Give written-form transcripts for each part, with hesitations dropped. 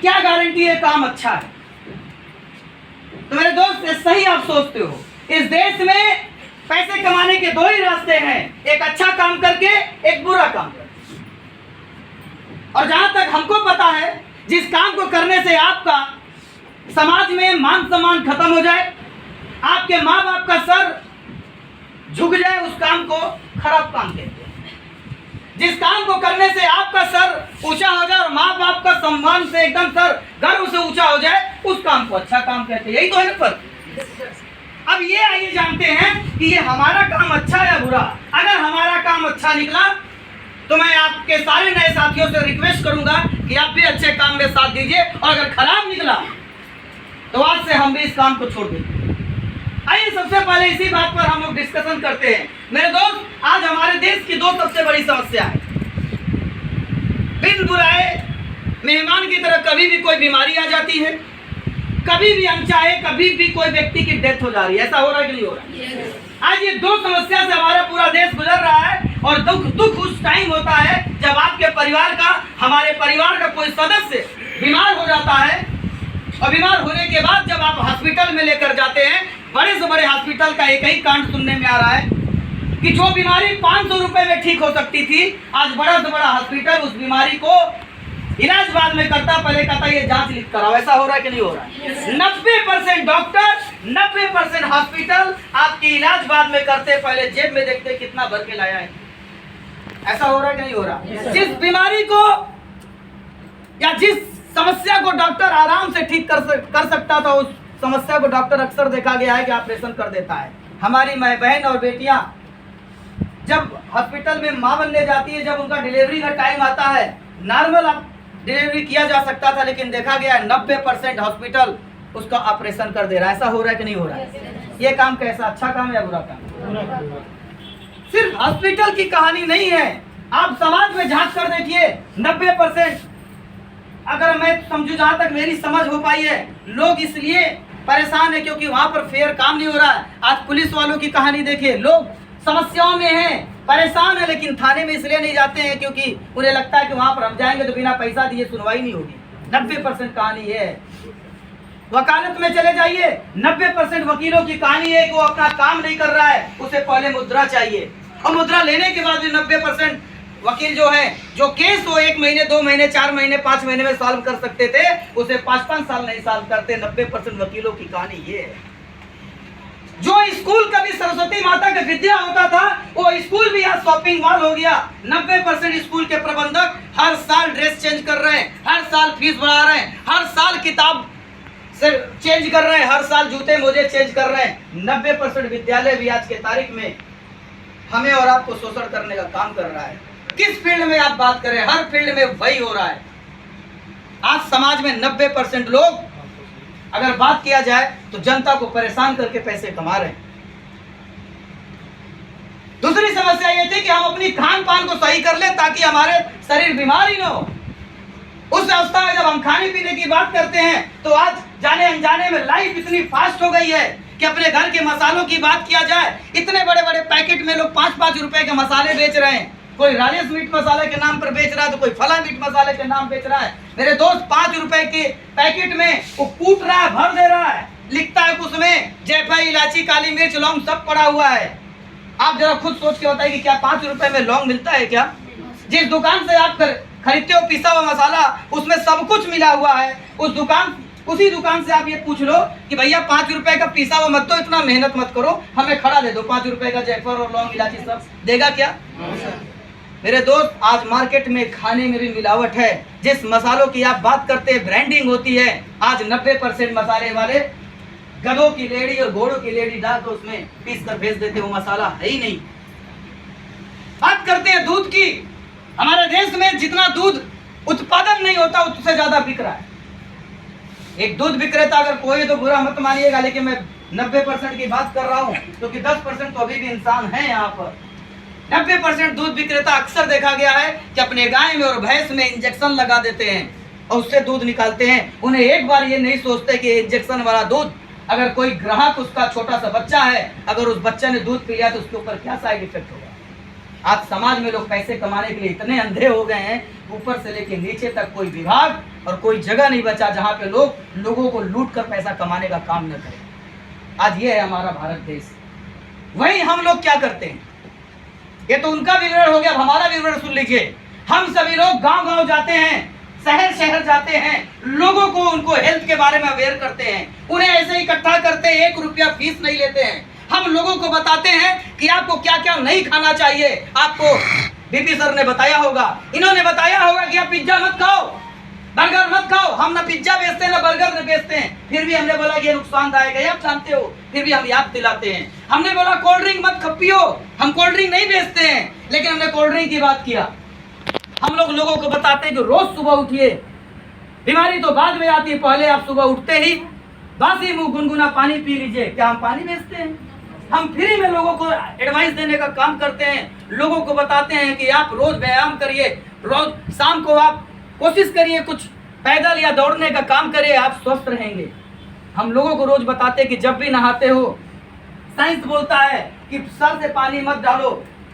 क्या गारंटी है काम अच्छा है? तो मेरे दोस्त, सही आप सोचते हो, इस देश में पैसे कमाने के दो ही रास्ते हैं, एक अच्छा काम करके, एक बुरा काम करके। और जहां तक हमको पता है, जिस काम को करने से आपका समाज में मान सम्मान खत्म हो जाए, आपके माँ बाप का सर झुक जाए, उस काम को खराब काम कहते हैं। जिस काम को करने से आपका सर ऊंचा हो जाए और माँ बाप का सम्मान से एकदम सर गर्व से ऊंचा हो जाए, उस काम को अच्छा काम कहते हैं। यही तो है ना फर्क। अब ये आइए जानते हैं कि ये हमारा काम अच्छा है या बुरा। अगर हमारा काम अच्छा निकला तो मैं आपके सारे नए साथियों से रिक्वेस्ट करूंगा कि आप भी अच्छे काम में साथ दीजिए, और अगर खराब निकला तो आज से हम भी इस काम को छोड़ देंगे। आइए सबसे पहले इसी बात पर हम लोग डिस्कशन करते हैं। मेरे दोस्त, आज हमारे देश की दो सबसे बड़ी समस्या है। बिन बुलाए मेहमान की तरह कभी भी कोई बीमारी आ जाती है, कभी भी अनचाहे कभी भी कोई व्यक्ति की डेथ हो जा रही है। ऐसा हो रहा है कि नहीं हो रहा है? आज ये दो समस्या से हमारा पूरा देश गुजर रहा है। और दुख उस टाइम होता है जब आपके परिवार का, हमारे परिवार का कोई सदस्य बीमार हो जाता है, और बीमार होने के बाद जब आप हॉस्पिटल में लेकर जाते हैं, बड़े से बड़े हॉस्पिटल का एक ही कांड सुनने में आ रहा है कि जो बीमारी 500 रुपए में ठीक हो सकती थी, आज बड़ा से बड़ा हॉस्पिटल उस बीमारी को इलाज बाद में करता, पहले कहता ये जांच लिख कराओ। ऐसा हो रहा है कि नहीं हो रहा है? 90% डॉक्टर, 90% हॉस्पिटल आपकी इलाज बाद में करते, पहले जेब में देखते कितना भर के लाया है। ऐसा हो रहा है कि नहीं हो रहा? जिस बीमारी को या जिस समस्या को डॉक्टर आराम से ठीक कर सकता था, उस समस्या को डॉक्टर अक्सर देखा गया है कि ऑपरेशन कर देता है। हमारी माँ बहन और बेटियां जब हॉस्पिटल में माँ बनने जाती है, जब उनका डिलीवरी का टाइम आता है, नॉर्मल डिलीवरी किया जा सकता था, लेकिन देखा गया 90% हॉस्पिटल उसका ऑपरेशन कर दे रहा है। ऐसा हो रहा है कि नहीं हो रहा है? ये काम कैसा, अच्छा काम है या बुरा काम? सिर्फ हॉस्पिटल की कहानी नहीं है, आप समाज में झांक कर देखिए। 90%, अगर मैं समझू, जहां तक मेरी समझ हो पाई है, लोग इसलिए परेशान है क्योंकि वहां पर फेयर काम नहीं हो रहा है। आज पुलिस वालों की कहानी देखिए, लोग समस्याओं में हैं, परेशान है, लेकिन थाने में इसलिए नहीं जाते हैं क्योंकि उन्हें लगता है कि वहां पर हम जाएंगे तो बिना पैसा दिए सुनवाई नहीं होगी। 90% कहानी है। वकालत में चले जाइए, 90% वकीलों की कहानी है कि वो अपना काम नहीं कर रहा है, उसे पहले मुद्रा चाहिए, और मुद्रा लेने के बाद भी 90% वकील जो है, जो केस वो 1 महीने, 2 महीने, 4 महीने, 5 महीने में सॉल्व कर सकते थे, उसे 5-5 साल नहीं सॉल्व करते। 90% वकीलों की कहानी ये है। जो स्कूल कभी सरस्वती माता का विद्या होता था, वो स्कूल भी आज शॉपिंग मॉल हो गया। 90% स्कूल के प्रबंधक हर साल ड्रेस चेंज कर रहे हैं, हर साल फीस बढ़ा रहे हैं, हर साल किताब से चेंज कर रहे हैं, हर साल जूते मोजे चेंज कर रहे हैं। 90% विद्यालय भी आज के तारीख में हमें और आपको शोषण करने का काम कर रहा है। किस फील्ड में आप बात करें, हर फील्ड में वही हो रहा है। आज समाज में 90% लोग, अगर बात किया जाए तो जनता को परेशान करके पैसे कमा रहे हैं। दूसरी समस्या ये थी कि हम अपनी खान पान को सही कर लें ताकि हमारे शरीर बीमार ही न हो। उस अवस्था में जब हम खाने पीने की बात करते हैं तो आज जाने अनजाने में लाइफ इतनी फास्ट हो गई है कि अपने घर के मसालों की बात किया जाए, इतने बड़े बड़े पैकेट में लोग 5-5 रुपए के मसाले बेच रहे हैं। कोई राजेश मीट मसाले के नाम पर बेच रहा है तो कोई फला मीट मसाले के नाम बेच रहा है। मेरे दोस्त 5 रुपए के पैकेट में वो कूट रहा है, भर दे रहा है, लिखता है उसमें जायफल, इलायची, काली मिर्च, लौंग सब पड़ा हुआ है। आप जरा खुद सोच के बताइए कि क्या 5 रुपए में लौंग मिलता है क्या? जिस दुकान से आप खरीदते हो पिसा हुआ मसाला, उसमें सब कुछ मिला हुआ है। उसी दुकान से आप ये पूछ लो कि भैया 5 रुपए का पिसा हुआ मत दो, इतना मेहनत मत करो, हमें खड़ा दे दो, 5 रुपए का जायफल और लौंग इलायची सब देगा क्या? मेरे दोस्त, आज मार्केट में खाने में भी मिलावट है। जिस मसालों की आप बात करते हैं, ब्रांडिंग होती है, आज 90% मसाले वाले गधों की लेडी और घोड़ों की लेडी डाल कर उसमें पीस कर भेज देते, वो मसाला है ही नहीं। बात करते हैं दूध की, हमारे देश में जितना दूध उत्पादन नहीं होता उससे ज्यादा बिक रहा है। एक दूध विक्रेता अगर कोई तो बुरा मत मानिएगा, लेकिन मैं 90% की बात कर रहा हूँ क्योंकि 10% तो अभी भी इंसान है यहाँ पर। 90% दूध विक्रेता अक्सर देखा गया है कि अपने गाय में और भैंस में इंजेक्शन लगा देते हैं और उससे दूध निकालते हैं। उन्हें एक बार ये नहीं सोचते कि इंजेक्शन वाला दूध, अगर कोई ग्राहक, उसका छोटा सा बच्चा है, अगर उस बच्चे ने दूध पी लिया तो उसके ऊपर क्या साइड इफेक्ट होगा। आज समाज में लोग पैसे कमाने के लिए इतने अंधे हो गए हैं, ऊपर से लेके नीचे तक कोई विभाग और कोई जगह नहीं बचा जहाँ पे लोग लोगों को लूट कर पैसा कमाने का काम न करें। आज ये है हमारा भारत देश। वही हम लोग क्या करते हैं, ये तो उनका विवरण हो गया, अब हमारा विवरण सुन लीजिए। हम सभी लोग गांव गांव जाते हैं, शहर शहर जाते हैं, लोगों को उनको हेल्थ के बारे में अवेयर करते हैं, उन्हें ऐसे इकट्ठा करते हैं, 1 रुपया फीस नहीं लेते हैं। हम लोगों को बताते हैं कि आपको क्या क्या नहीं खाना चाहिए। आपको बीपी सर ने बताया होगा, इन्होंने बताया होगा कि आप पिज्जा मत खाओ, बर्गर मत खाओ। हम ना पिज्जा बेचते हैं ना बर्गर बेचते हैं, फिर भी हमने बोला कि ये नुकसानदायक है, आप जानते हो, फिर भी हम याद दिलाते हैं। हमने बोला कोल्ड ड्रिंक मत पियो, हम कोल्ड ड्रिंक नहीं बेचते हैं, लेकिन हमने कोल्ड ड्रिंक की बात किया। हम लोग लोगों को बताते हैं कि रोज सुबह उठिए, बीमारी तो बाद में आती है, पहले आप सुबह उठते ही बासी मुंह गुनगुना पानी पी लीजिए। क्या हम पानी बेचते हैं? हम फ्री में लोगों को एडवाइस देने का काम करते हैं, लोगों को बताते हैं कि आप रोज व्यायाम करिए, रोज शाम को आप कोशिश करिए कुछ पैदल या दौड़ने का काम करिए, आप स्वस्थ रहेंगे। हम लोगों को रोज बताते हैं कि जब भी नहाते हो, साइंस बोलता है कि सर से पानी मत डालो,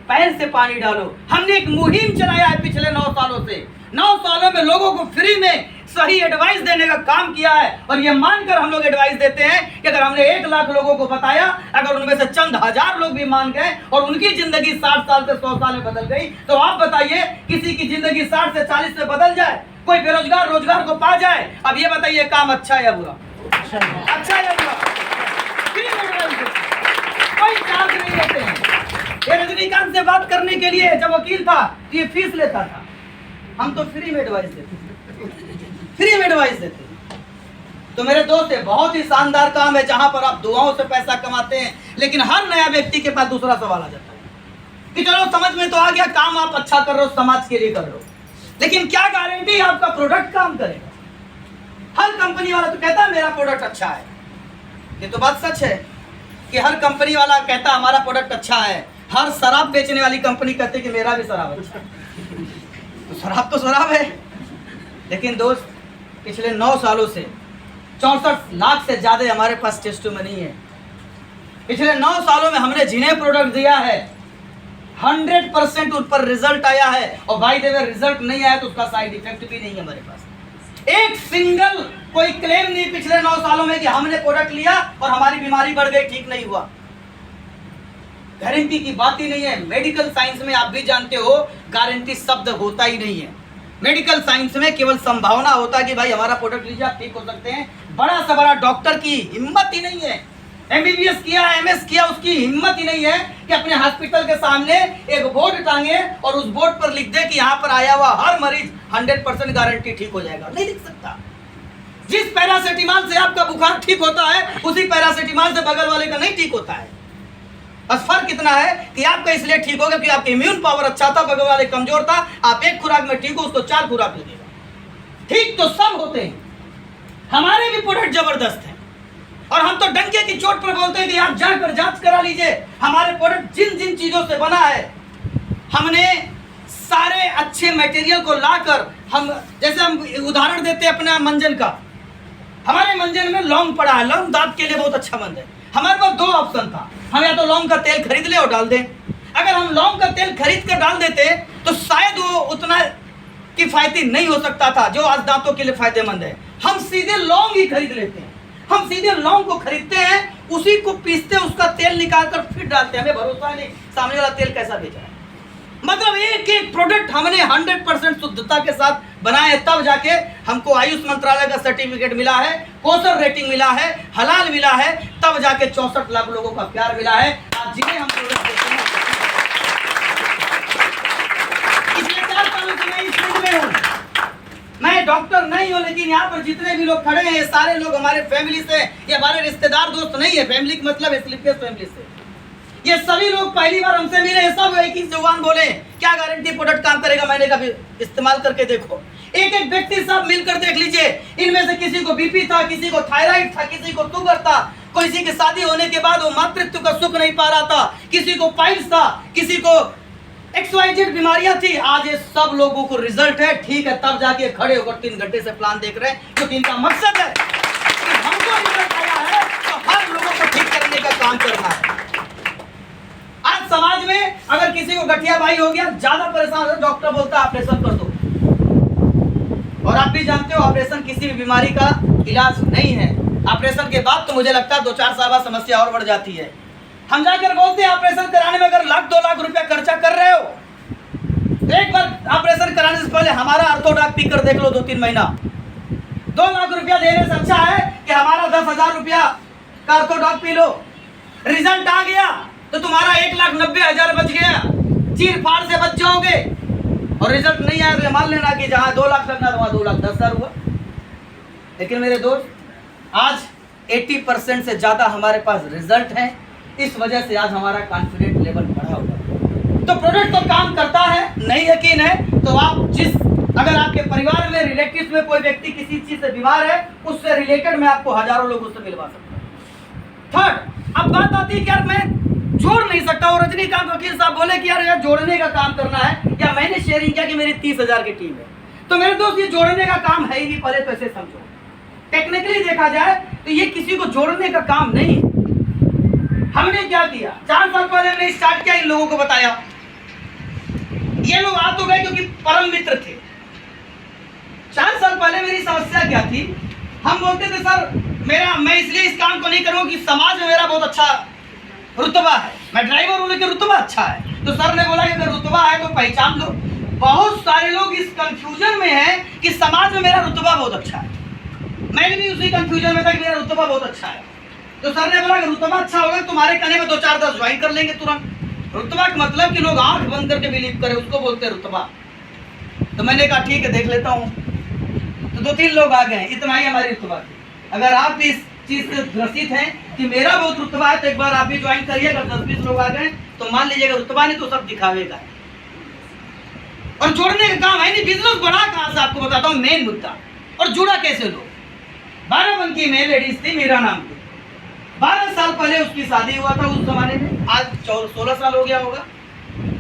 पैर से पानी डालो। हमने एक मुहिम चलाया है पिछले 9 सालों से। 9 सालों में लोगों को फ्री में सही एडवाइस देने का काम किया है, और ये मानकर हम लोग एडवाइस देते हैं कि अगर हमने 1 लाख लोगों को बताया, अगर उनमें से चंद हजार लोग भी मान गए और उनकी जिंदगी 60 साल से 100 साल में बदल गई, तो आप बताइए किसी की जिंदगी 60 से 40 से बदल जाए, कोई बेरोजगार रोजगार को पा जाए। अब ये बताइए काम अच्छा है या बुरा? अच्छा है या बुरा? कोई चार्ज नहीं लेते हैं। ये रजनीकांत से बात करने के लिए जब वकील था तो ये फीस लेता था, हम तो फ्री में एडवाइस देते, फ्री में एडवाइस देते। तो मेरे दोस्त, बहुत ही शानदार काम है जहां पर आप दुआओं से पैसा कमाते हैं, लेकिन हर नया व्यक्ति के पास दूसरा सवाल आ जाता है कि चलो समझ में तो आ गया, काम आप अच्छा कर रहे हो, समाज के लिए कर रहे हो, लेकिन क्या गारंटी आपका प्रोडक्ट काम करेगा? हर कंपनी वाला तो कहता है मेरा प्रोडक्ट अच्छा है, ये तो बात सच है कि हर कंपनी वाला कहता है हमारा प्रोडक्ट अच्छा है। हर शराब बेचने वाली कंपनी कहती है कि मेरा भी शराब अच्छा है। तो शराब तो शराब है, लेकिन दोस्त पिछले 9 सालों से 64 लाख से ज्यादा हमारे पास टेस्टिमनी है। पिछले 9 सालों में हमने जिन्हें प्रोडक्ट दिया है 100% उन पर रिजल्ट आया है, और भाई देवर रिजल्ट नहीं आया तो उसका साइड इफेक्ट भी नहीं है हमारे पास। एक सिंगल कोई क्लेम नहीं पिछले 9 सालों में कि हमने प्रोडक्ट लिया और हमारी बीमारी बढ़ गई, ठीक नहीं हुआ। गारंटी की बात ही नहीं है। मेडिकल साइंस में आप भी जानते हो गारंटी शब्द होता ही नहीं है। मेडिकल साइंस में केवल संभावना होता है कि भाई हमारा प्रोडक्ट लीजिए आप ठीक हो सकते हैं। बड़ा से बड़ा डॉक्टर की हिम्मत ही नहीं है, MBBS किया, MS किया, उसकी हिम्मत ही नहीं है कि अपने हॉस्पिटल के सामने एक बोर्ड टांगे और उस बोर्ड पर लिख दे कि यहाँ पर आया हुआ हर मरीज 100% गारंटी ठीक हो जाएगा। नहीं लिख सकता। जिस पैरासिटामोल से आपका बुखार ठीक होता है, उसी पैरासिटामोल से बगल वाले का नहीं ठीक होता है। बस फर्क इतना है कि आपका इसलिए ठीक हो गया कि आपका इम्यून पावर अच्छा था, बगल वाले कमजोर था। आप 1 खुराक में ठीक हो, उसको 4 खुराक लगेगा। ठीक तो सब होते हैं, हमारे भी प्रोडक्ट जबरदस्त है, और हम तो डंके की चोट पर बोलते हैं कि आप जाकर जांच करा लीजिए। हमारे प्रोडक्ट जिन जिन चीजों से बना है, हमने सारे अच्छे मटेरियल को लाकर, हम जैसे हम उदाहरण देते हैं अपने मंजन का। हमारे मंजन में लौंग पड़ा है, लौंग दांत के लिए बहुत अच्छा मंद है। हमारे पास 2 ऑप्शन था, हम या तो लौंग का तेल खरीद ले और डाल दें। अगर हम लौंग का तेल खरीद कर डाल देते तो शायद वो उतना किफायती नहीं हो सकता था जो आज दांतों के लिए फायदेमंद है। हम सीधे लौंग ही खरीद लेते हैं, हम सीधे लौंग को खरीदते हैं, उसी को पीसते हैं, उसका तेल निकाल कर फिर डालते हैं। हमें भरोसा नहीं सामने वाला तेल कैसा बेचा है। मतलब एक एक प्रोडक्ट हमने 100% शुद्धता के साथ बनाए, तब जाके हमको आयुष मंत्रालय का सर्टिफिकेट मिला है, कोसर रेटिंग मिला है, हलाल मिला है, तब जाके 64 लाख लोगों का प्यार मिला है। आज जिन्हें हम प्रोडक्ट देते हैं, पिछले 4 सालों से मैं इस फील्ड में हूँ। मैं डॉक्टर नहीं हूँ, लेकिन यहाँ पर जितने भी लोग खड़े हैं ये सारे लोग हमारे फैमिली से, ये हमारे रिश्तेदार दोस्त नहीं है। फैमिली का मतलब है स्लीपलेस फैमिली से। ये सभी लोग पहली बार हमसे मिले, सब एक ही जुबान बोले, क्या गारंटी प्रोडक्ट काम करेगा? मैंने कहा इस्तेमाल करके देखो। एक एक व्यक्ति सब मिलकर देख लीजिए, इनमें से किसी को बीपी था, किसी को थायराइड था, किसी को शुगर था, किसी की शादी होने के बाद वो मातृत्व का सुख नहीं पा रहा था, किसी को पाइल्स था, किसी को XYZ बीमारियां थी। आज ये सब लोगों को रिजल्ट है, ठीक है, तब जाके खड़े होकर 3 घंटे से प्लान देख रहे हैं, क्योंकि इनका मकसद है कि हमको रिजल्ट आया है तो हर लोगों को ठीक करने का काम करना है। आज समाज में अगर किसी को गठिया भाई हो गया, ज्यादा परेशान हो, डॉक्टर बोलता है ऑपरेशन कर दो। और आप भी जानते हो ऑपरेशन किसी भी बीमारी का इलाज नहीं है। ऑपरेशन के बाद तो मुझे लगता है 2-4 साल बाद समस्या और बढ़ जाती है। हम जाकर बोलते हैं ऑपरेशन कराने में अगर 1-2 लाख रुपया खर्चा कर रहे हो तो एक बार ऑपरेशन कराने से पहले हमारा ऑर्थोडॉक पीकर देख लो 2-3 महीना। 2 लाख रुपया देने से अच्छा है कि हमारा 10,000 रुपया का ऑर्थोडॉक पी लो। रिजल्ट आ गया तो तुम्हारा 1,90,000 बच गया, चीर फाड़ से बच जाओगे। और रिजल्ट नहीं आया तो मान लेना कि जहां 2 लाख लगना वहां 2,10,000 हुआ। लेकिन मेरे दोस्त, आज 80% से ज्यादा हमारे पास रिजल्ट है। इस वजह से आज हमारा कॉन्फिडेंस लेवल बढ़ा हुआ है। तो प्रोडक्ट तो काम करता है, नहीं यकीन है तो आप अगर आपके परिवार में रिलेटिव में कोई व्यक्ति किसी चीज से बीमार है, उससे रिलेटेड मैं आपको हजारों लोगों से मिलवा सकता हूँ। थर्ड, अब बात आती है कि यार मैं जोड़ नहीं सकता। और रजनीकांत वकील साहब बोले कि यार जोड़ने का काम करना है, या मैंने शेयरिंग किया कि मेरी 30,000 की टीम है। तो मेरे दोस्त, ये जोड़ने का काम है ही नहीं। पहले तो ऐसे समझो, टेक्निकली देखा जाए तो ये किसी को जोड़ने का काम नहीं है। हमने क्या किया, 4 साल पहले हमने स्टार्ट किया, इन लोगों को बताया। ये लोग आ तो गए क्योंकि परम मित्र थे। 4 साल पहले मेरी समस्या क्या थी, हम बोलते थे सर मैं इसलिए इस काम को नहीं करूंगा कि समाज में मेरा बहुत अच्छा रुतबा है, मैं ड्राइवर हूं लेकिन रुतबा अच्छा है। तो सर ने बोला कि अगर रुतबा है तो पहचान लो। बहुत सारे लोग इस कंफ्यूजन में हैं कि समाज में मेरा रुतबा बहुत अच्छा है। मैं भी उसी कंफ्यूजन में था कि मेरा रुतबा बहुत अच्छा है। तो सर ने बोला कि रुतबा अच्छा होगा, तुम्हारे कहने में 2-4-10 ज्वाइन कर लेंगे तुरंत। रुतबा का मतलब कि लोग आंख बंद करके बिलीव करें, उसको बोलते हैं रुतबा। तो मैंने कहा ठीक है, देख लेता हूँ। तो 2-3 लोग आ गए, इतना ही हमारी रुतबा थी। अगर आप भी इस चीज से ग्रसित हैं कि मेरा बहुत रुतबा है तो एक बार आप भी ज्वाइन करिए। अगर 10-20 लोग आ गए तो मान लीजिएगा रुतबा नहीं तो सब दिखावेगा। और जोड़ने का काम है नहीं। बिजनेस बढ़ा कहां से, आपको बताता हूँ मेन मुद्दा। और जुड़ा कैसे लोग। बाराबंकी में लेडीज थी, मीरा नाम की। 12 साल पहले उसकी शादी हुआ था उस जमाने में, आज 16 साल हो गया होगा।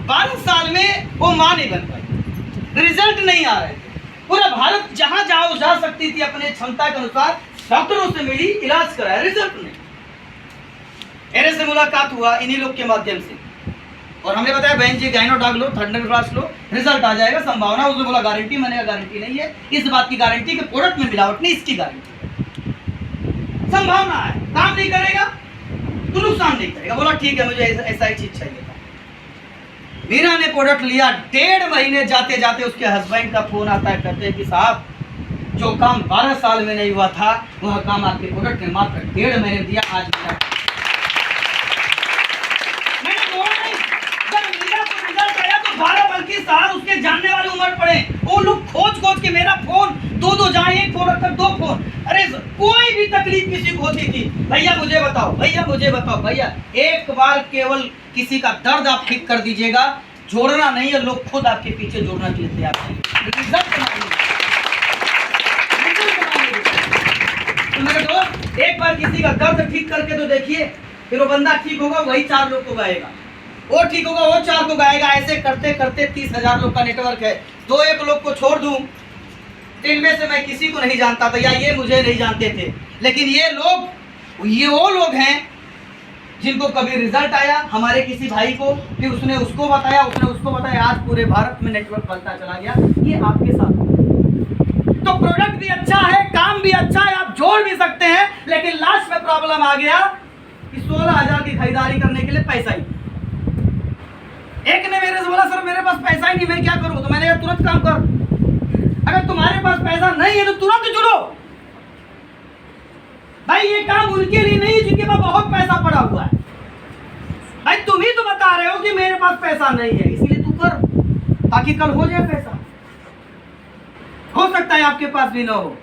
12 साल में वो मां नहीं बन पाई, रिजल्ट नहीं आ रहे थे। पूरा भारत जहां जहां जा सकती थी अपने क्षमता के अनुसार डॉक्टरों से मिली, इलाज कराया, रिजल्ट नहीं। मेरे से मुलाकात हुआ इन्हीं लोग के माध्यम से, और हमने बताया बहन जी गाइनोडॉग लो, थर्ड क्लास लो, रिजल्ट आ जाएगा, संभावना। उसने बोला गारंटी, मैंने कहा गारंटी नहीं है। इस बात की गारंटी कि प्रोडक्ट में मिलावट नहीं, इसकी गारंटी। संभावना है, काम नहीं करेगा तो नुकसान नहीं करेगा। बोला ठीक है, मुझे ऐसा ही चीज चाहिए था। मीरा ने प्रोडक्ट लिया, 1.5 महीने जाते जाते उसके हस्बैंड का फोन आता है, कहते हैं कि साहब जो काम 12 साल में नहीं हुआ था वह काम आपके प्रोडक्ट ने मात्र 1.5 महीने दिया। आज मैंने बोला नहीं, जब मीरा को रिजल्ट आया तो 12 बल्कि साल उसके जानने वाले उमड़ पड़े। वो लोग खोज के मेरा फोन 2-2 जाए, एक फोन रखकर 2 फोन। अरे कोई भी तकलीफ किसी को होती थी, भैया मुझे बताओ, भैया मुझे बताओ, भैया एक बार केवल किसी का दर्द आप ठीक कर दीजिएगा। जोड़ना नहीं है, लोग खुद आपके पीछे जोड़ना के लिए तैयार हैं। तो मेरे दोस्त, एक बार किसी का दर्द ठीक करके तो देखिए, फिर वो बंदा ठीक होगा, वही 4 लोग को गाएगा, वो ठीक होगा, वो 4 को गाएगा। ऐसे करते करते 30,000 लोग का नेटवर्क है। 2-1 लोग को छोड़ दूं, इनमें से मैं किसी को नहीं जानता था, या ये मुझे नहीं जानते थे। लेकिन ये वो लोग हैं जिनको कभी रिजल्ट आया, हमारे किसी भाई को, फिर उसने उसको बताया, उसने उसको बताया, आज पूरे भारत में नेटवर्क बनता चला गया। ये आपके साथ। तो प्रोडक्ट भी अच्छा है, काम भी अच्छा है, आप जोड़ भी सकते हैं। लेकिन लास्ट में प्रॉब्लम आ गया कि 16,000 की खरीदारी करने के लिए पैसा ही। एक ने मेरे से बोला सर मेरे पास पैसा ही नहीं, मैं क्या करूं। तो मैंने कहा तुरंत काम कर, अगर तुम्हारे पास पैसा नहीं है तो तुरंत जुड़ो। भाई ये काम उनके लिए नहीं जिनके पास बहुत पैसा पड़ा हुआ है। भाई तुम ही तो बता रहे हो कि मेरे पास पैसा नहीं है, इसलिए तू कर, ताकि कल हो जाए पैसा। हो सकता है आपके पास भी ना हो।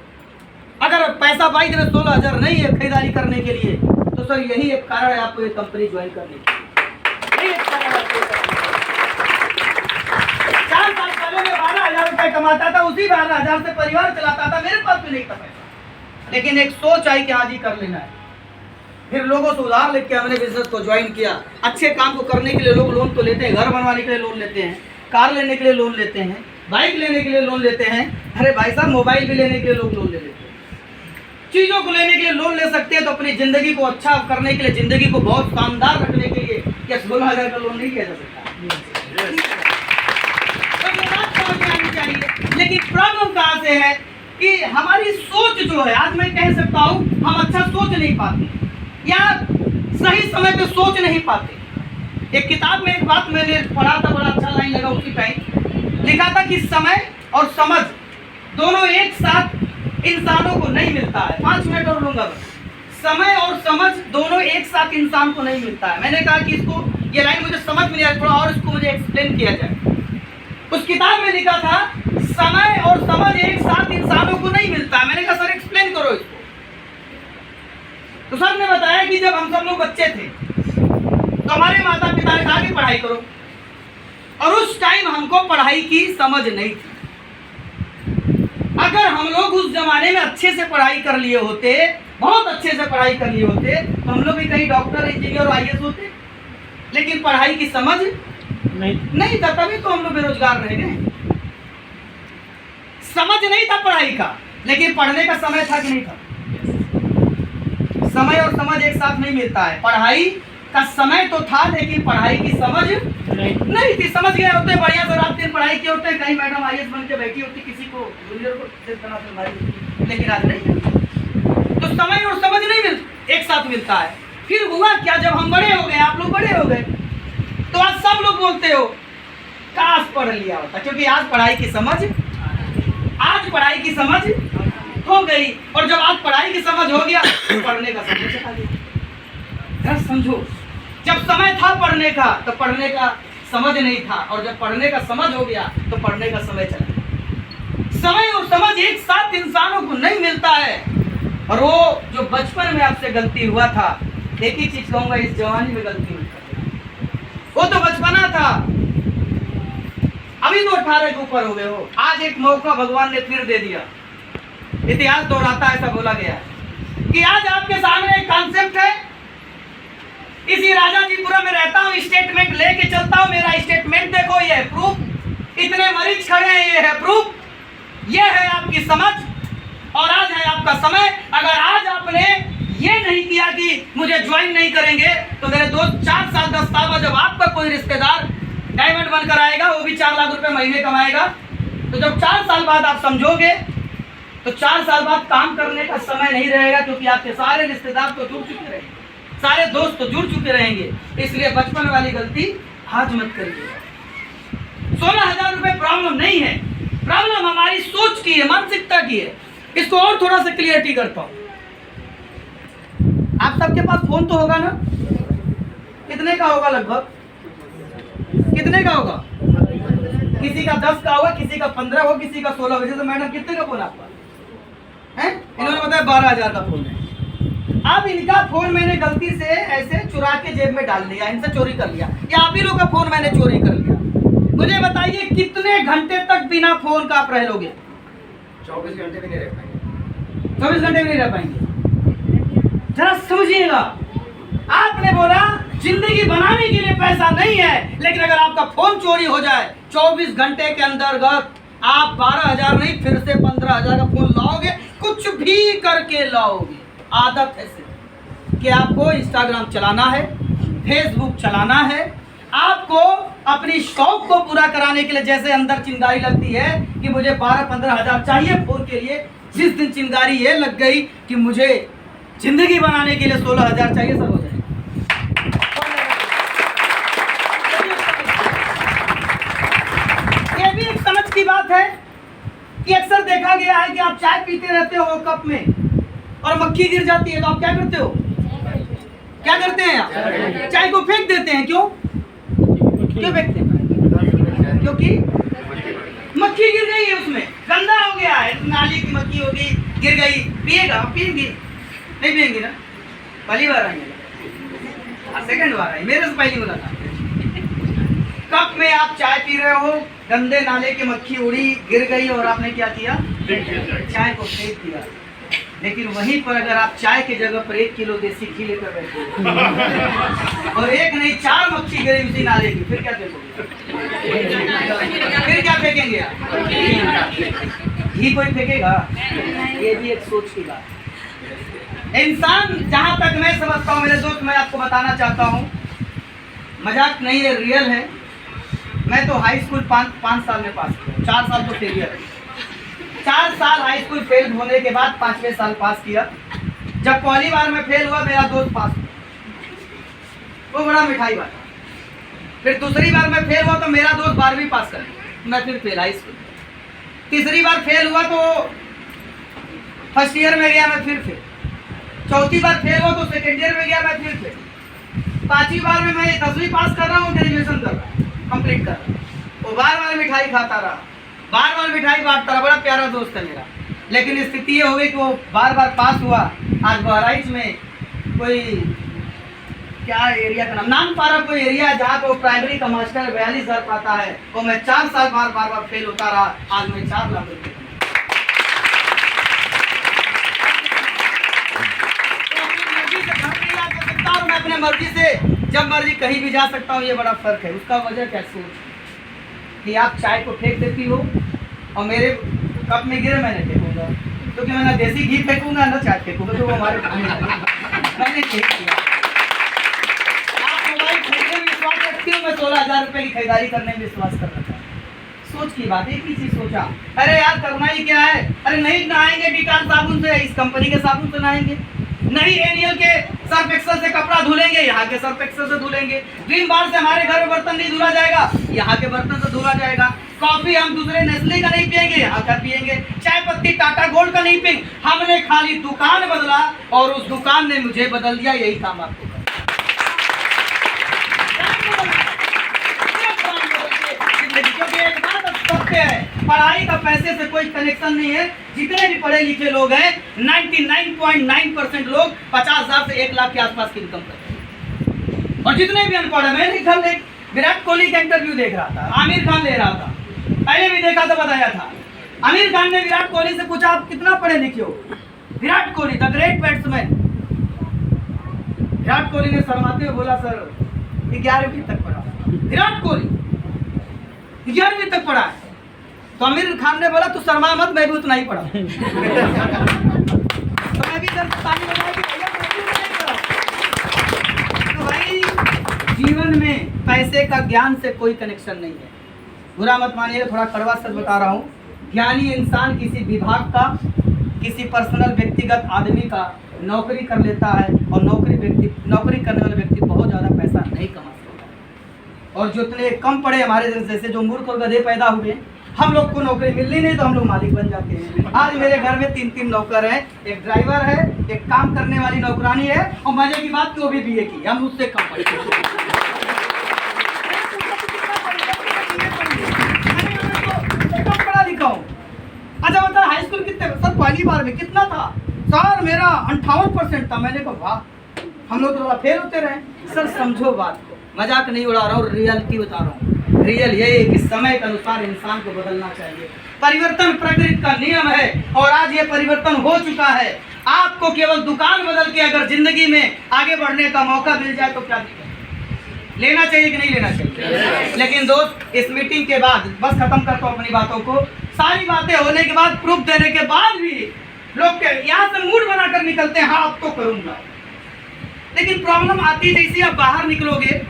अगर पैसा भाई तेरे 16,000 नहीं है खरीदारी करने के लिए, तो सर यही एक कारण है आपको ये कंपनी ज्वाइन करने की। यही एक कारण है। 4 साल पहले मैं 12,000 रुपए कमाता था, उसी 12,000 से परिवार चलाता था, मेरे पास भी नहीं था पैसा। लेकिन एक सोच आई कि आज ही कर लेना है। फिर लोगों से उधार लेके हमने बिजनेस को ज्वाइन किया। अच्छे काम को करने के लिए लोग लोन तो लेते हैं, घर बनवाने के लिए लोन लेते हैं, कार लेने के लिए लोन लेते हैं, बाइक लेने के लिए लोन लेते हैं। अरे भाई साहब मोबाइल भी लेने के लिए लोग लोन ले लेते हैं। चीज़ों को लेने के लिए लोन ले सकते हैं। तो अपनी ज़िंदगी को अच्छा करने के लिए, ज़िंदगी को बहुत शानदार रखने के लिए क्या 16,000 का लोन नहीं किया जा सकता? तो ये बात समझ में आनी चाहिए। लेकिन प्रॉब्लम कहाँ से है कि हमारी सोच जो है, आज मैं कह सकता हूँ हम अच्छा सोच नहीं पाते या सही समय पे सोच नहीं पाते। एक किताब में एक बात मैंने पढ़ा था, बड़ा अच्छा लाइन लगा उसी टाइम, लिखा था कि समय और समझ दोनों एक साथ इंसानों को नहीं मिलता है। 5 मिनट और लूंगा बस। समय और समझ दोनों एक साथ इंसान को नहीं मिलता है। मैंने कहा कि इसको, ये लाइन मुझे समझ में नहीं आया, थोड़ा और इसको मुझे एक्सप्लेन किया जाए। उस किताब में लिखा था समय और समझ एक साथ इंसानों को नहीं मिलता है। मैंने कहा सर एक्सप्लेन करो इसको। तो सर ने बताया कि जब हम सब लोग बच्चे थे तो हमारे माता पिता ने कहा कि पढ़ाई करो, और उस टाइम हमको पढ़ाई की समझ नहीं थी। अगर हम लोग उस जमाने में अच्छे से पढ़ाई कर लिए होते, बहुत अच्छे से पढ़ाई कर लिए होते, तो हम लोग भी कहीं डॉक्टर, इंजीनियर, IAS होते। लेकिन पढ़ाई की समझ नहीं था, तभी तो हम लोग बेरोजगार रह गए। समझ नहीं था पढ़ाई का, लेकिन पढ़ने का समय था कि नहीं था? समय और समझ एक साथ नहीं मिलता है। पढ़ाई का समय तो था, लेकिन पढ़ाई की समझ नहीं थी। समझ गए होते, बढ़िया से रात दिन पढ़ाई किए होते, कहीं मैडम IAS बन के बैठी होती, किसी को जूनियर को, लेकिन आज नहीं। तो समय और समझ नहीं एक साथ मिलता है। फिर हुआ क्या, जब हम बड़े हो गए, आप लोग बड़े हो गए, तो आज सब लोग बोलते हो काश पढ़ लिया होता, क्योंकि आज पढ़ाई की समझ हो गई। और जब आज पढ़ाई की समझ हो गया तो पढ़ने का समय चला गया। जरा समझो, जब समय था पढ़ने का तो पढ़ने का समझ नहीं था, और जब पढ़ने का समझ हो गया तो पढ़ने का समय चला गया। समय और समझ एक साथ इंसानों को नहीं मिलता है। और वो जो बचपन में आपसे गलती हुआ था, एक ही चीज कहूंगा, इस जवानी में गलती हुई था, वो तो बचपना था। अभी तो 18 के ऊपर हो गए हो। आज एक मौका भगवान ने फिर दे दिया। इतिहास दोहराता है, ऐसा बोला गया है कि आज आपके सामने एक कॉन्सेप्ट है। इसी राजाजीपुरा में रहता हूँ, स्टेटमेंट लेके चलता हूँ। मेरा स्टेटमेंट देखो, ये है प्रूफ। इतने मरीज खड़े हैं, ये है प्रूफ। ये है आपकी समझ, और आज है आपका समय। अगर आज आपने ये नहीं किया कि मुझे ज्वाइन नहीं करेंगे, तो मेरे दोस्त 4 साल 10 साल बाद जब आपका कोई रिश्तेदार डायमंड बनकर आएगा, वो भी 4 लाख रुपए महीने कमाएगा, तो जब 4 साल बाद आप समझोगे, तो 4 साल बाद काम करने का समय नहीं रहेगा, क्योंकि आपके सारे रिश्तेदार तो जुड़ चुके रहेंगे, सारे दोस्त तो जुड़ चुके रहेंगे। इसलिए बचपन वाली गलती आज मत करिए। 16,000 रुपए प्रॉब्लम नहीं है, प्रॉब्लम हमारी सोच की है, मानसिकता की है। इसको और थोड़ा सा क्लियरिटी करता हूं। आप सबके पास फोन तो होगा ना? कितने का होगा लगभग? कितने का होगा? किसी का 10 का होगा, किसी का 15 होगा, किसी का 16 होगा। तो मैडम कितने का फोन आपका है? इन्होंने बताया 12,000 का फोन है। अब इनका फोन मैंने गलती से ऐसे चुरा के जेब में डाल लिया, इनसे चोरी कर लिया, या आप ही लोग का फोन मैंने चोरी कर लिया। मुझे बताइए कितने घंटे तक बिना फोन का आप रह लोगे? 24 घंटे भी नहीं रह पाएंगे। 24 घंटे भी नहीं रह पाएंगे। जरा समझिएगा, आपने बोला जिंदगी बनाने के लिए पैसा नहीं है, लेकिन अगर आपका फोन चोरी हो जाए 24 घंटे के अंतर्गत आप 12,000 नहीं, फिर से 15,000 का फोन लाओगे, कुछ भी करके लाओगे। आदत है सिर्फ कि आपको इंस्टाग्राम चलाना है, फेसबुक चलाना है, आपको अपनी शौक को पूरा कराने के लिए, जैसे अंदर चिंगारी लगती है कि मुझे 12-15 हजार चाहिए फोन के लिए, जिस दिन चिंगारी ये लग गई कि मुझे जिंदगी बनाने के लिए 16,000 चाहिए, सब हो जाएगा। ये भी एक समझ की बात है कि अक्सर देखा गया है कि आप चाय पीते रहते हो कप में और मक्खी गिर जाती है, तो आप क्या करते हो? क्या करते हैं आप? चाय को फेंक देते हैं। क्यों फेंकते हैं? क्योंकि मक्खी गिर गई है, उसमें गंदा हो गया है, नाली की मक्खी होगी, गिर गई। पिएगा? पिएंगे नहीं? पिएंगे ना? पहली बार आएंगे, सेकंड बार आए, मेरे से पहली मुलाकात। कप में आप चाय पी रहे हो, गंदे नाले की मक्खी उड़ी, गिर गई, और आपने क्या किया? चाय को फेंक दिया। लेकिन वहीं पर अगर आप चाय की जगह पर 1 किलो देसी घी लेकर बैठे और एक नहीं 4 मक्खी गिरी उसी नाले की, फिर क्या फेंकोगे? फिर क्या फेंकेंगे आप? घी कोई फेंकेगा? ये भी एक सोच की बात है। इंसान, जहां तक मैं समझता हूं मेरे दोस्त, मैं आपको बताना चाहता हूं, मजाक नहीं है, रियल है। मैं तो हाई स्कूल 5 साल में पास किया, 4 साल तो फेलियर है। 4 साल हाई स्कूल फेल होने के बाद 5वें साल पास किया। जब पहली बार में फेल हुआ, मेरा दोस्त पास हुआ, वो बड़ा मिठाई बांटा। फिर दूसरी बार में फेल हुआ तो मेरा दोस्त 12वीं पास कर लिया, मैं फिर फेल हाई स्कूल। तीसरी बार फेल हुआ तो फर्स्ट ईयर में गया, मैं फिर फेल। चौथी बार फेल हुआ तो सेकेंड ईयर में गया, मैं फिर फेल। 5वीं बार में मैं 10वीं पास कर रहा हूँ, ग्रेजुएशन कर रहा हूँ, कंप्लीट कर रहा हूँ। वो बार मिठाई खाता रहा, बार मिठाई बांटता रहा, बड़ा प्यारा दोस्त है मेरा। लेकिन स्थिति ये हो गई कि वो बार पास हुआ। आज बहराइच में कोई क्या एरिया का नाम पा रहा, कोई एरिया है जहाँ पे वो प्राइमरी का मास्टर 42,000 पाता है, वो मैं 4 साल बार फेल होता रहा। आज मैं 4 लाख रुपये मैं अपने मर्जी से जब मर्जी कहीं भी जा सकता हूँ। ये बड़ा फर्क है। उसका वजह क्या सोच कि आप चाय को फेंक देती हो और मेरे कप में गिरे, मैं नहीं फेंकूंगा, क्योंकि मैं ना देसी घी फेंकूंगा ना चाय फेंकूंगा, तो वो हमारे खाने मैंने फेंक दिया। आप मोबाइल खरीदने में विश्वास रखती हो, मैं 16,000 रुपये की खरीदारी करने में विश्वास कर रहा था। सोच की बात, एक ही चीज सोचा, अरे यार करना ही क्या है। अरे नहीं नहाएंगे डिटॉल साबुन से, इस कंपनी के साबुन से नहाएंगे। नहीं एरियल के सर्फ एक्सेल से कपड़ा धुलेंगे, यहाँ के सर्फ एक्सेल से धुलेंगे। ड्रीम बार से हमारे घर में बर्तन नहीं धुला जाएगा, यहाँ के बर्तन से धुला जाएगा। कॉफी हम दूसरे नेस्ले का नहीं पियेंगे, यहाँ का पियेंगे। चाय पत्ती टाटा गोल्ड का नहीं पियेंगे। हमने खाली दुकान बदला और उस दुकान ने मुझे बदल दिया। यही काम आपको क्योंकि एक बात सत्य है, पढ़ाई का पैसे से कोई कनेक्शन नहीं है। जितने भी पढ़े लिखे लोग हैं, 99.9% लोग 50,000 से 1 लाख के आसपास की इनकम करते हैं। और जितने भी अनपढ़ है, मैंने कल एक विराट कोहली का इंटरव्यू देख रहा था, आमिर खान ले रहा था, पहले भी देखा था, बताया था। आमिर खान ने विराट कोहली से पूछा, आप कितना पढ़े लिखे हो? Virat Kohli the great batsman, Virat Kohli ने शर्माते हुए बोला, सर 11वीं तक पढ़ा। विराट कोहली 11वीं तक पढ़ा है। तो आमिर खान ने बोला, तू शर्मा मत, मैं भी उतना ही पढ़ा। तो मैं भी इधर ताली बजाई कि भैया मैं भी उतना ही पढ़ा। तो भाई जीवन में पैसे का ज्ञान से कोई कनेक्शन नहीं है। बुरा मत मानिएगा, थोड़ा कड़वा सच बता रहा हूँ। ज्ञानी इंसान किसी विभाग का, किसी पर्सनल व्यक्तिगत आदमी का नौकरी कर लेता है और नौकरी करने वाला व्यक्ति बहुत ज़्यादा पैसा नहीं कमा सकता। और जितने कम पढ़े हमारे जैसे जो मूर्ख और गधे पैदा हुए, हम लोग को नौकरी मिलनी नहीं तो हम लोग मालिक बन जाते हैं। आज मेरे घर में 3 नौकर हैं, एक ड्राइवर है, एक काम करने वाली नौकरानी है, और मजे की बात वो भी BA की, हम उससे कम पढ़े। पढ़ा लिखा हूँ। अच्छा बता, हाई स्कूल कितने? सर पहली बार में कितना था? सर मेरा 58% था। मैंने कहा वाह, हम लोग तो फेल होते रहे। सर समझो बात को, मजाक नहीं उड़ा रहा हूँ, रियलिटी बता रहा हूँ। रियल ये है कि समय के अनुसार इंसान को बदलना चाहिए। परिवर्तन प्रकृति का नियम है और आज ये परिवर्तन हो चुका है। आपको केवल दुकान बदल के अगर जिंदगी में आगे बढ़ने का मौका मिल जाए तो क्या दिक्कत? लेना चाहिए कि नहीं लेना चाहिए? लेकिन दोस्त, इस मीटिंग के बाद बस खत्म करता हूँ अपनी बातों को। सारी बातें होने के बाद, प्रूफ देने के बाद भी लोग यहाँ से मूड बनाकर निकलते हैं, हाँ अब तो करूंगा। लेकिन प्रॉब्लम आती है, जैसे आप बाहर निकलोगे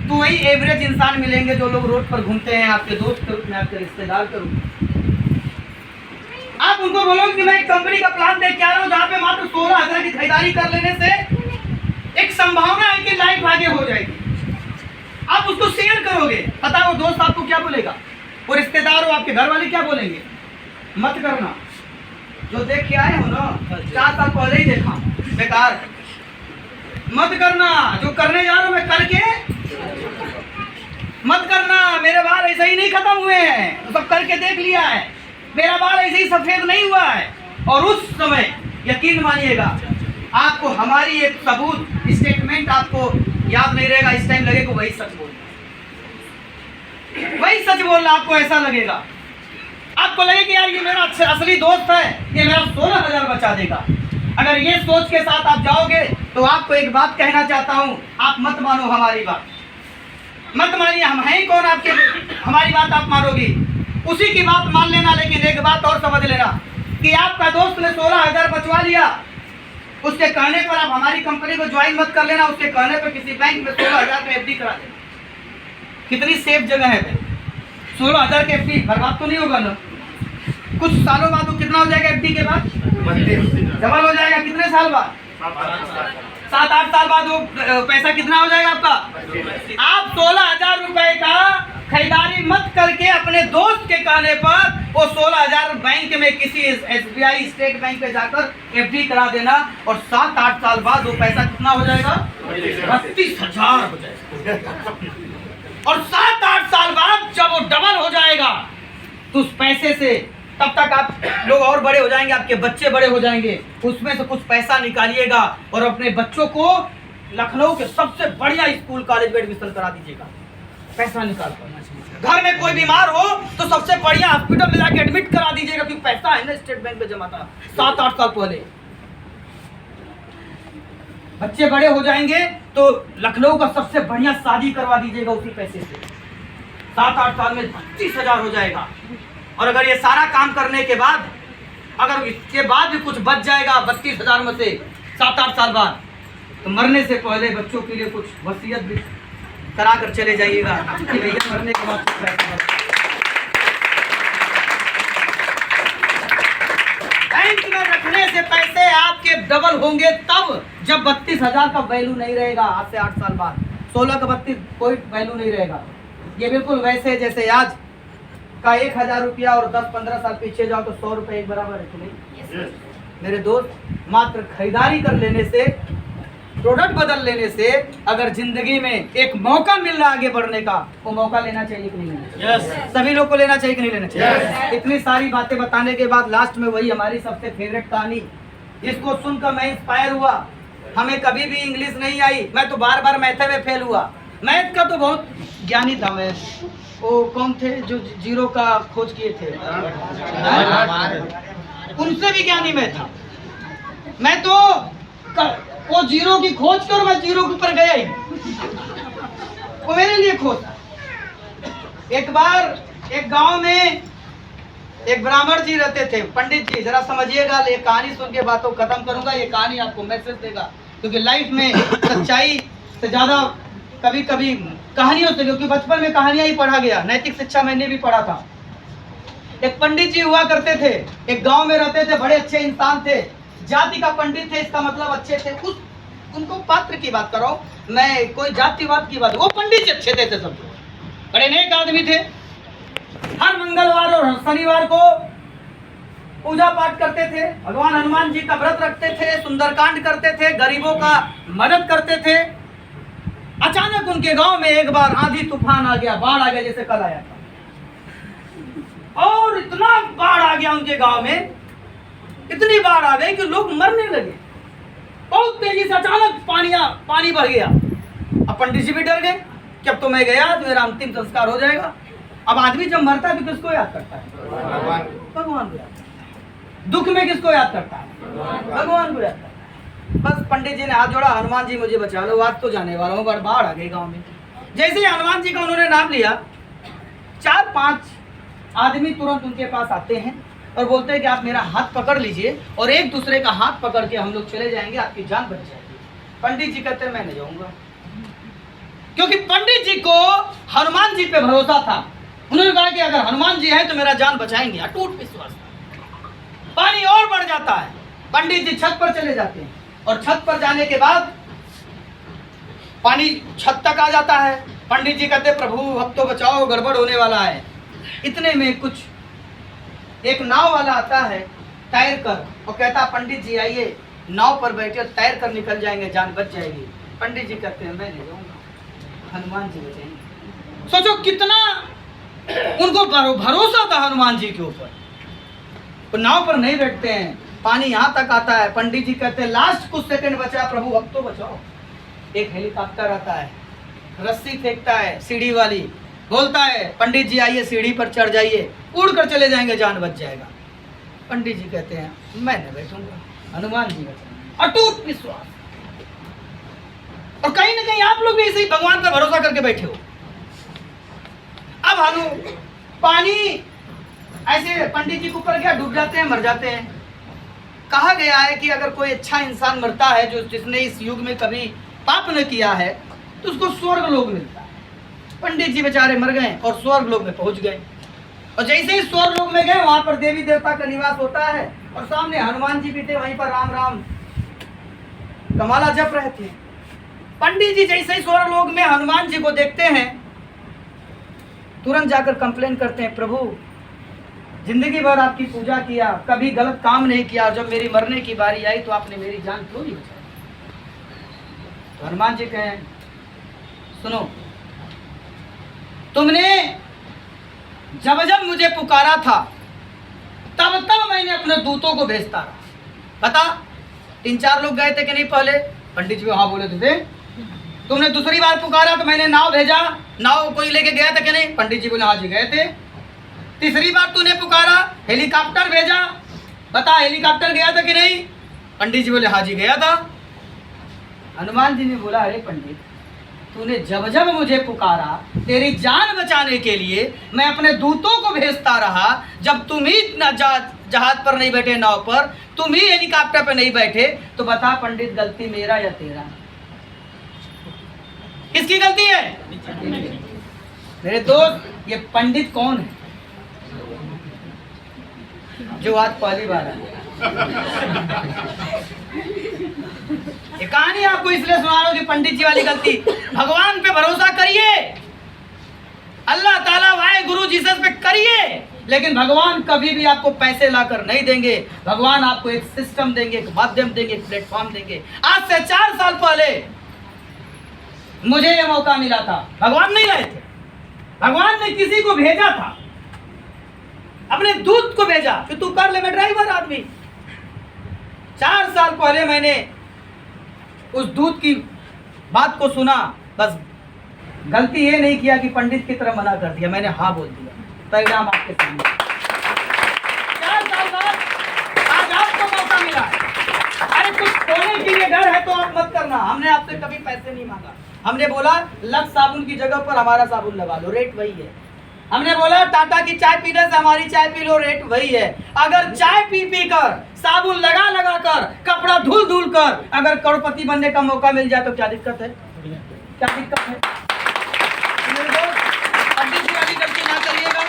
तो वही एवरेज इंसान मिलेंगे जो लोग रोड पर घूमते हैं, आपके दोस्त के रूप में, आपके रिश्तेदार के रूप में। आप उनको बोलोगे कि मैं एक कंपनी का प्लान देख के आ रहा हूँ जहाँ पे मात्र 16,000 की खरीदारी कर लेने से एक संभावना है कि लाइफ आगे हो जाएगी। आप उसको शेयर करोगे, पता है वो दोस्त आपको क्या बोलेगा, वो रिश्तेदार हो, आपके घर वाले क्या बोलेंगे? मत करना, जो देख के आए हो ना 4 साल पहले ही देखा, बेकार। मत करना, जो करने जा रहा हूं मैं करके मत करना। मेरे बाल ऐसे ही नहीं खत्म हुए हैं, सब करके देख लिया है। मेरा बाल ऐसे ही सफेद नहीं हुआ है। और उस समय यकीन मानिएगा, आपको हमारी एक सबूत स्टेटमेंट आपको याद नहीं रहेगा, इस टाइम लगेगा वही सच बोलना, वही सच बोलना आपको ऐसा लगेगा। आपको लगेगा यार ये मेरा असली दोस्त है, ये मेरा 16,000 बचा देगा। अगर ये सोच के साथ आप जाओगे तो आपको एक बात कहना चाहता हूं, आप मत मानो हमारी बात, मत मानिए। हम हैं कौन आपके, हमारी बात आप मानोगी, उसी की बात मान लेना। लेकिन एक बात और समझ लेना कि आपका दोस्त ने 16,000 बचवा लिया, उसके कहने पर आप हमारी कंपनी को ज्वाइन मत कर लेना। उसके कहने पर किसी बैंक में 16,000 में FD करा देना। कितनी सेफ जगह है बैंक। 16,000 के एफडी बर्बाद तो नहीं होगा ना? कुछ सालों बाद वो कितना हो जाएगा एफडी के बाद? डबल हो जाएगा। कितने साल बाद? 7-8 साल बाद वो पैसा कितना हो जाएगा आपका? आप 16,000 रुपए का खरीदारी मत करके अपने दोस्त के कहने पर वो 16,000 बैंक में किसी SBI स्टेट बैंक में जाकर एफडी करा देना और 7-8 साल बाद वो पैसा कितना हो जाएगा? 32,000 हो जाएगा। और 7-8 साल बाद जब वो डबल हो जाएगा तो उस पैसे से तब तक आप लोग और बड़े हो जाएंगे, आपके बच्चे बड़े हो जाएंगे, उसमें से कुछ पैसा निकालिएगा और अपने बच्चों को लखनऊ के सबसे बढ़िया स्कूल कॉलेज में एडमिशन करा दीजिएगा। पैसा निकाल कर घर में कोई बीमार हो तो सबसे बढ़िया हॉस्पिटल में जाके एडमिट करा दीजिएगा, क्योंकि पैसा है ना स्टेट बैंक में जमा था 7-8 साल पहले। बच्चे बड़े हो जाएंगे तो लखनऊ का सबसे बढ़िया शादी करवा दीजिएगा उसी पैसे से। 7-8 साल में 32,000 हो जाएगा। और अगर ये सारा काम करने के बाद अगर इसके बाद भी कुछ बच जाएगा 32,000 में से 7-8 साल बाद, तो मरने से पहले बच्चों के लिए कुछ वसीयत भी करा कर चले जाइएगा कि भैया मरने के बाद कुछ पैसा बच। बैंक में रखने से पैसे आपके डबल होंगे तब जब 32,000 का वैल्यू नहीं रहेगा। आज से 8 साल बाद 16 का 32 कोई वैल्यू नहीं रहेगा। ये बिल्कुल वैसे जैसे आज का 1,000 रुपया और 10-15 साल पीछे जाओ तो 100 रुपये एक बराबर है कि नहीं? मेरे दोस्त, मात्र खरीदारी कर लेने से, प्रोडक्ट बदल लेने से अगर जिंदगी में एक मौका मिल रहा है आगे बढ़ने का, वो मौका लेना चाहिए कि नहीं लेना चाहिए? सभी लोग को लेना चाहिए कि नहीं लेना चाहिए? इतनी सारी बातें बताने के बाद लास्ट में वही हमारी सबसे फेवरेट कहानी, जिसको सुनकर मैं इंस्पायर हुआ। हमें कभी भी इंग्लिश नहीं आई, मैं तो बार मैथ में फेल हुआ। मैथ का तो बहुत ज्ञानी था मैं। वो कौन थे जो जीरो का खोज किए थे? उनसे भी ज्ञानी मैं था। मैं तो वो जीरो की खोज कर मैं जीरो के ऊपर गया ही, वो मेरे लिए खोज था। एक बार एक गांव में एक ब्राह्मण जी रहते थे। पंडित जी जरा समझिएगा, ये कहानी सुन के बातों खत्म करूंगा। ये कहानी आपको मैसेज देगा, क्योंकि लाइफ में सच्चाई से ज्यादा कभी कभी कहानियों से, क्योंकि बचपन में कहानियां ही पढ़ा गया, नैतिक शिक्षा मैंने भी पढ़ा था। एक पंडित जी हुआ करते थे, एक गांव में रहते थे, बड़े अच्छे इंसान थे, जाति का पंडित थे, इसका मतलब अच्छे थे। उनको पात्र की बात करो, मैं कोई जातिवाद की बात, वो पंडित जी अच्छे थे सब, बड़े नेक आदमी थे। हर मंगलवार और हर शनिवार को पूजा पाठ करते थे, भगवान हनुमान जी का व्रत रखते थे, सुंदरकांड करते थे, गरीबों का मदद करते थे। अचानक उनके गांव में एक बार आंधी तूफान आ गया, बाढ़ आ गया, जैसे कल आया था। और इतना बाढ़ आ गया उनके गांव में, इतनी बाढ़ आ गई कि लोग मरने लगे। बहुत तेजी से अचानक पानी भर गया। अब पंडित जी भी डर गए कि अब तो मैं गया तो मेरा अंतिम संस्कार हो जाएगा। अब आदमी जब मरता है तो किसको याद करता है? भगवान को याद करता है। दुख में किसको याद करता है? भगवान को याद करता है। बस पंडित जी ने हाथ जोड़ा, हनुमान जी मुझे बचा लो, आज तो जाने वाला हूँ, बाढ़ आ गई गांव में। जैसे ही हनुमान जी का उन्होंने नाम लिया, 4-5 आदमी तुरंत उनके पास आते हैं और बोलते हैं कि आप मेरा हाथ पकड़ लीजिए और एक दूसरे का हाथ पकड़ के हम लोग चले जाएंगे, आपकी जान बच जाएगी। पंडित जी कहते हैं मैं नहीं जाऊंगा, क्योंकि पंडित जी को हनुमान जी पे भरोसा था। उन्होंने कहा कि अगर हनुमान जी हैं तो मेरा जान बचाएंगे, अटूट विश्वास था। पानी और बढ़ जाता है, पंडित जी छत पर चले जाते हैं और छत पर जाने के बाद पानी छत तक आ जाता है। पंडित जी कहते प्रभु अब तो बचाओ, गड़बड़ होने वाला है। इतने में कुछ एक नाव वाला आता है तैर कर और कहता पंडित जी आइए, नाव पर बैठे तैर कर निकल जाएंगे, जान बच जाएगी। पंडित जी कहते हैं मैं नहीं जाऊंगा, हनुमान जी बचाएंगे। सोचो कितना उनको भरोसा था हनुमान जी के ऊपर। तो नाव पर नहीं बैठते हैं, पानी यहाँ तक आता है। पंडित जी कहते हैं लास्ट कुछ सेकंड बचा प्रभु अब तो बचाओ। एक हेलीकॉप्टर आता है, रस्सी फेंकता है सीढ़ी वाली, बोलता है पंडित जी आइए सीढ़ी पर चढ़ जाइए, उड़कर चले जाएंगे, जान बच जाएगा। पंडित जी कहते हैं मैं नहीं बैठूंगा, हनुमान जी बचाएंगे। अटूट विश्वास। और कहीं ना कहीं आप लोग भी ऐसे ही भगवान पर भरोसा करके बैठे हो। अब पानी ऐसे पंडित जी के ऊपर क्या डूब जाते हैं, मर जाते हैं। कहा गया है कि अगर कोई अच्छा इंसान मरता है जो जिसने इस युग में कभी पाप न किया है तो उसको स्वर्ग लोक मिलता है। पंडित जी बेचारे मर गए और स्वर्ग लोक में पहुंच गए। और जैसे ही स्वर्ग लोक में गए, वहां पर देवी देवता का निवास होता है और सामने हनुमान जी भी थे, वहीं पर राम राम कमाला जप रहे थे। पंडित जी जैसे ही स्वर्ग लोक में हनुमान जी को देखते हैं, तुरंत जाकर कंप्लेन करते हैं, प्रभु जिंदगी भर आपकी पूजा किया, कभी गलत काम नहीं किया, और जब मेरी मरने की बारी आई तो आपने मेरी जान क्यों नहीं बचाई? तो हनुमान जी कहें, सुनो, तुमने जब जब मुझे पुकारा था तब तब मैंने अपने दूतों को भेजता रहा। पता 3-4 लोग गए थे कि नहीं पहले? पंडित जी हाँ बोले थे। तुमने दूसरी बार पुकारा तो मैंने नाव भेजा, नाव कोई लेके गया था कि नहीं? पंडित जी बोले हाँ जी गए थे। तीसरी बार तूने पुकारा, हेलीकॉप्टर भेजा, बता हेलीकॉप्टर गया था कि नहीं? पंडित जी बोले हाँ जी गया था। हनुमान जी ने बोला, अरे पंडित, तूने जब जब मुझे पुकारा तेरी जान बचाने के लिए मैं अपने दूतों को भेजता रहा, जब तुम ही जहाज पर नहीं बैठे, नाव पर, तुम ही हेलीकॉप्टर पर नहीं बैठे, तो बता पंडित गलती मेरा या तेरा? किसकी गलती है? मेरे दोस्त, ये पंडित कौन है जो आज पहली बार है? ये कहानी आपको इसलिए सुना रहा हूं कि पंडित जी वाली गलती। भगवान पे भरोसा करिए, अल्लाह ताला वाहे गुरु जीसस पे करिए, लेकिन भगवान कभी भी आपको पैसे लाकर नहीं देंगे। भगवान आपको एक सिस्टम देंगे, एक माध्यम देंगे, एक प्लेटफॉर्म देंगे। आज से 4 साल पहले मुझे ये मौका मिला था, भगवान नहीं लाए थे, भगवान ने किसी को भेजा था, अपने दूत को भेजा कि तू कर ले, मैं ड्राइवर आदमी। 4 साल पहले मैंने उस दूत की बात को सुना, बस गलती ये नहीं किया कि पंडित की तरह मना कर दिया, मैंने हाँ बोल दिया। परिणाम आपके सामने। 4 साल बाद आज आपको मौका मिला है। अरे कुछ खोने के लिए डर है तो आप मत करना। हमने आपसे कभी पैसे नहीं मांगा, हमने बोला लक्स साबुन की जगह पर हमारा साबुन लगा लो, रेट वही है। हमने बोला टाटा की चाय पीने से हमारी चाय पी लो, रेट वही है। अगर चाय पी पी कर, साबुन लगा लगा कर, कपड़ा धुल धुल कर अगर करोड़पति बनने का मौका मिल जाए तो क्या दिक्कत है? क्या दिक्कत है? पंडित जी वाली गलती ना करिएगा।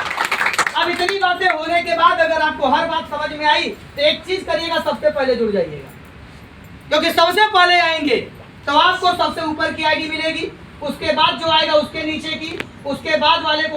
अब इतनी बातें होने के बाद अगर आपको हर बात समझ में आई तो एक चीज करिएगा, सबसे पहले जुड़ जाइएगा, क्योंकि सबसे पहले आएंगे तो आपको सबसे ऊपर की आईडी मिलेगी, उसके बाद जो आएगा उसके नीचे की, उसके बाद वाले को